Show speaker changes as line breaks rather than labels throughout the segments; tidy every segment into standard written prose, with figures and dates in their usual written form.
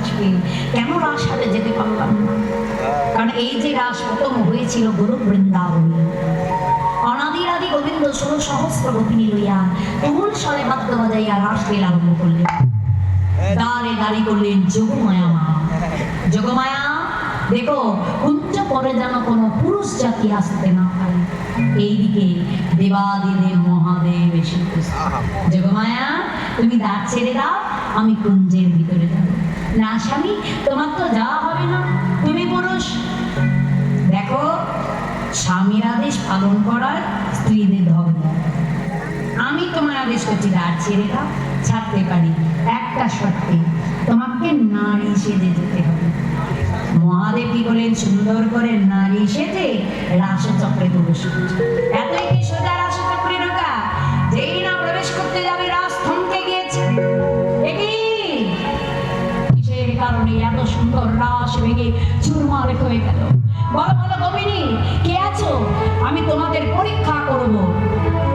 আসবে, কেন রাসহাটে যেতে পারলাম না? কারণ এই যে রাস প্রথম হয়েছিল গুরু বৃন্দাবনে, অনাদির আদি গোবিন্দ 16 সহস্র গোপিনী লইয়া তুমুল স্বরে বাদ্য বাজাইয়া রাস লীলা আরম্ভ করলেন। দ্বারে দাঁড়ি করলেন যোগমায়া মা। যোগমায়া দেখো, কুঞ্জ পরে যেন কোনো পুরুষ জাতি আসতে না পারে। এইদিকে দেবাদিদেব মহাদেব এসে যোগমায়া, তুমি দ্বার ছেড়ে দাও, আমি কুঞ্জের ভিতরে যাব। না স্বামী, তোমার তো যাওয়া হবে না, তুমি পুরুষ। দেখো, স্বামীর আদেশ পালন করার স্ত্রীদের ধর্ম। আমি তোমার আদেশ করছি, দ্বার ছেড়ে দাও। ছাড়তে পারি একটা শর্তে, তোমাকে নারী সেজে যেতে হবে। মহাদেব কি বলেন? সুন্দর করে নারী সেজে রাসচক্রে প্রবেশ করছে। এতই কি সোজা রাসচক্রে ঢোকা? যেই না প্রবেশ করতে যাবে, রাস থমকে গিয়েছে। কিসের কারণে এত সুন্দর রাস ভেঙে চুরমার হয়ে গেল? বলো বলো গোপিনী, কে আছো? আমি তোমাদের পরীক্ষা করব।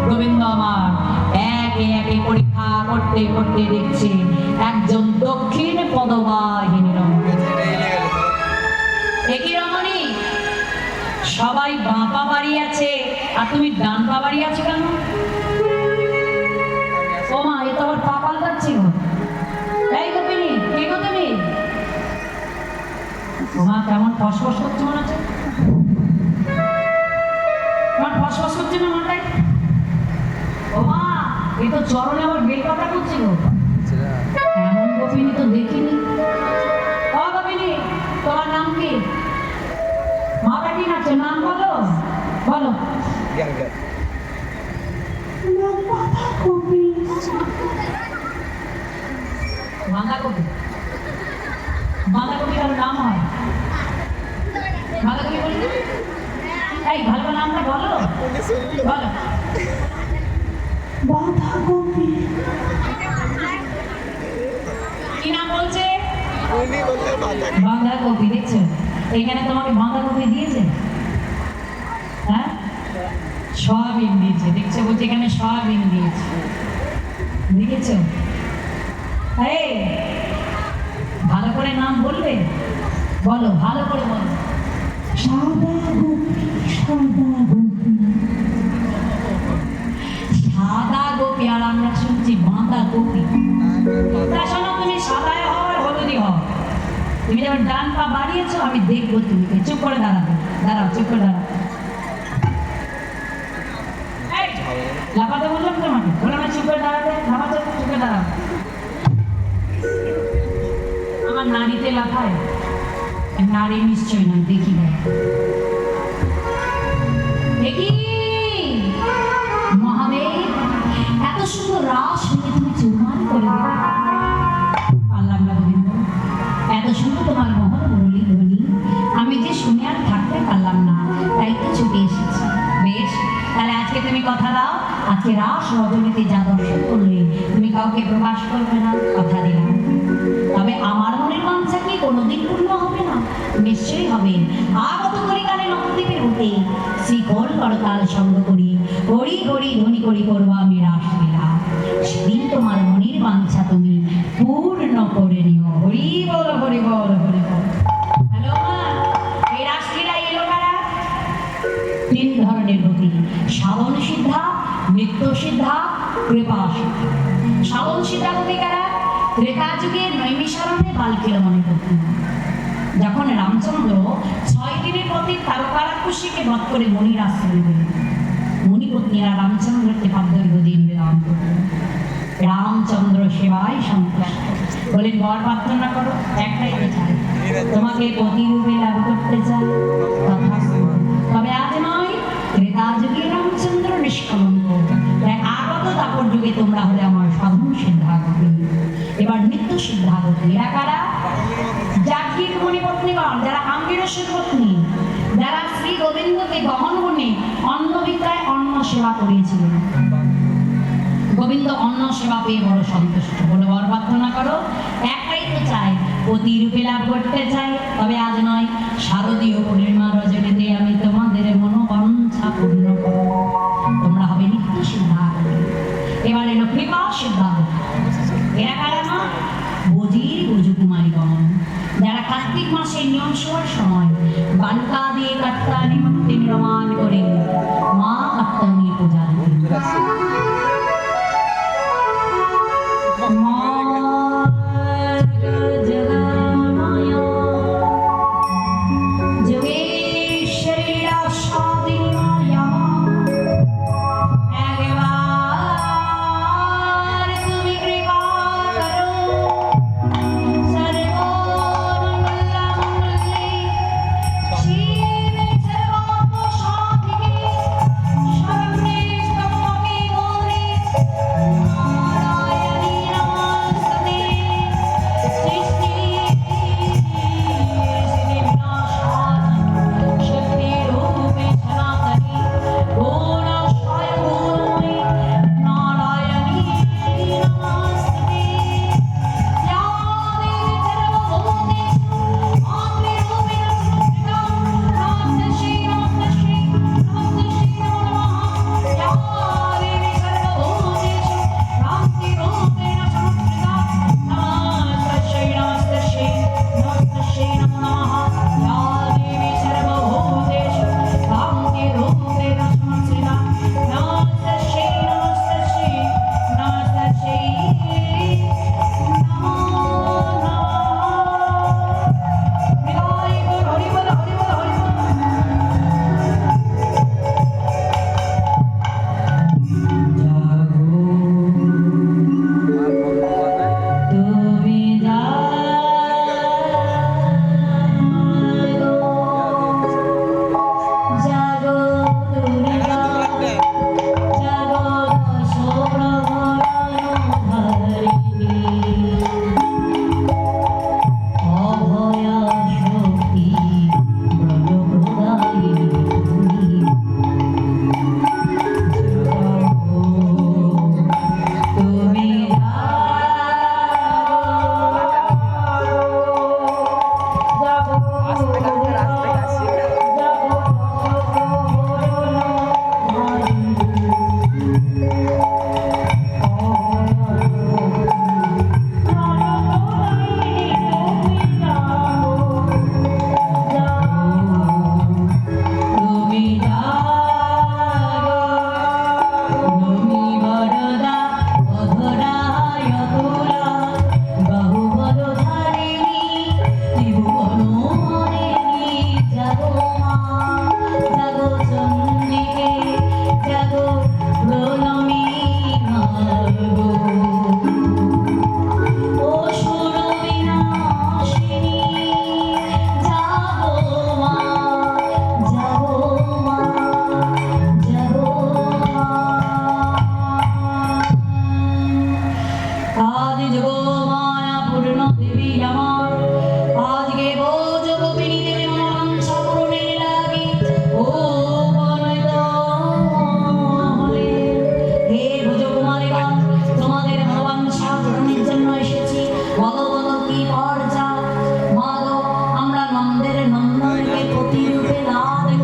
গোবিন্দ আমার একে একে পরীক্ষা করতে করতে দেখছে একজন দক্ষিণ পদবাহিনী রমণী। একই রমণী, সবাই বাঁ পা বাড়ি আছে আর তুমি ডান পা বাড়ি আছো কেন? ও মা, এ তো আবার পা পাল্টাচ্ছি। এই গোপিনী, কে গো তুমি? ও মা, কেমন ফসফস করছে মনে হচ্ছে? তোমার ফসফস করছে না মাথায়? ও মা, এ তো চরণে আমার বেল পাতা করছে গো। এমন গোপিনী তো দেখিনি। ও গোপিনী, তোমার নাম কি? মাথা কি নাচছে? নাম বলো, বলো। বাঁধাকপি। বাঁধাকপি, বাঁধাকপি কারো নাম হয়? বাঁধাকপি বলি? এই ভালো নামটা বলো, বলো। বাঁধাকপি। কি নাম বলছে? বাঁধাকপি। দেখছো, এখানে তোমাকে বাঁধাকপি দিয়েছে? হ্যাঁ, সয়াবিন দিয়েছে। দেখছো, বলছে এখানে সয়াবিন দিয়েছে। দেখেছো? এই ভালো করে নাম বলবে, বলো, ভালো করে বলো। সাদা গোপী, সাদা গোপী। সাদা গোপী, আর আমরা শুনছি বাঁধাকপি। তা শোনো, তুমি সাদায় হও আর হলুদি হও। তুমি যখন ডান পা বাড়িয়েছো, আমি দেখবো তুমি। চুপ করে দাঁড়াবে, দাঁড়াও, চুপ করে দাঁড়াও। লাফাতে বললাম তোমাকে, বললাম না চুপ করে দাঁড়াবে। লাফাতে, চুপ করে দাঁড়াও। আমার নারীতে লাফায়? নারী নিশ্চয় না, দেখি না। দেখি মহাদেব, এত সুন্দর রাস ভেঙে তুমি চুরমার করে দিলে। পারলাম না গোবিন্দ, এত সুন্দর তোমার মহৎ মুরলী ধ্বনি আমি যে শুনে আর থাকতে পারলাম না, তাই তো ছুটে এসেছি। বেশ, তাহলে আজকে তুমি কথা দাও, আজকে রাস রজনীতে যা দর্শন করলে তুমি কাউকে প্রকাশ করবে না, কথা দিলাম। তবে আমার মনের বাঞ্ছা কি কোনোদিন পূর্ণ হবে না? নিশ্চয়ই হবে। আগত কলিকালে নবদ্বীপের বুকে শ্রীকোল করতাল সঙ্গ করি, হরি হরি ধ্বনি করি করবো আমি রাসলীলা। সেদিন তোমার মনের বাঞ্ছা তুমি পূর্ণ করে নিও। হরি বল, হরি বল, হরি বল। হ্যালো মা, এই রাসলীলায় এলো কারা? 3 ধরনের গতি: সাধন সিদ্ধা, নৃত্য সিদ্ধা, কৃপা সিদ্ধা। সাধন সিদ্ধা গতি কারা? ত্রেতা যুগে নৈমিষারণ্যে বাল্মীকি মনে করতেন। যখন রামচন্দ্র 6 দিনের পথে তারকারাক্ষসীকে বধ করে মণির আশ্রয় দিলেন, মুনিপত্নীরা রামচন্দ্রকে পাদ্যর্ঘ্য দিয়ে নিবেদন করলেন। রামচন্দ্র সেবায় সন্তুষ্ট, বলেন বর প্রার্থনা করো, একটাই তো চাই, তোমাকে পতিরূপে লাভ করতে চাই। তবে আজ নয়, ত্রেতা যুগে রামচন্দ্র নিষ্কলঙ্ক, তাই আগত দাপর যুগে তোমরা হলে আমার সাধন সিদ্ধাগতি। এবার নিত্য সিদ্ধাগতি। এরা কারা? জাগির মুনিপত্নীগণ, যারা আঙ্গিরসের পত্নী, যারা শ্রী গোবিন্দকে গহন গুণে অন্ন বিদ্যায় অন্ন সেবা করিয়েছিলেন। গোবিন্দ অন্ন সেবা পেয়ে বড় সন্তুষ্ট, বলে বর প্রার্থনা করো, একটাই তো চাই, পতিরূপে লাভ করতে চাই। তবে আজ নয়, শারদীয় পূর্ণিমা রজনীতে আমি তোমাদের মনোবাঞ্ছা পূর্ণ করব, তোমরা হবে নিত্য সিদ্ধাগতি। এবার এলো কৃপা সিদ্ধাগতি। এরা কারা? মা বজির ব্রজকুমারীগণ। মাসের নিয়ম শোয়ার সময় বালুকা দিয়ে কাট্টা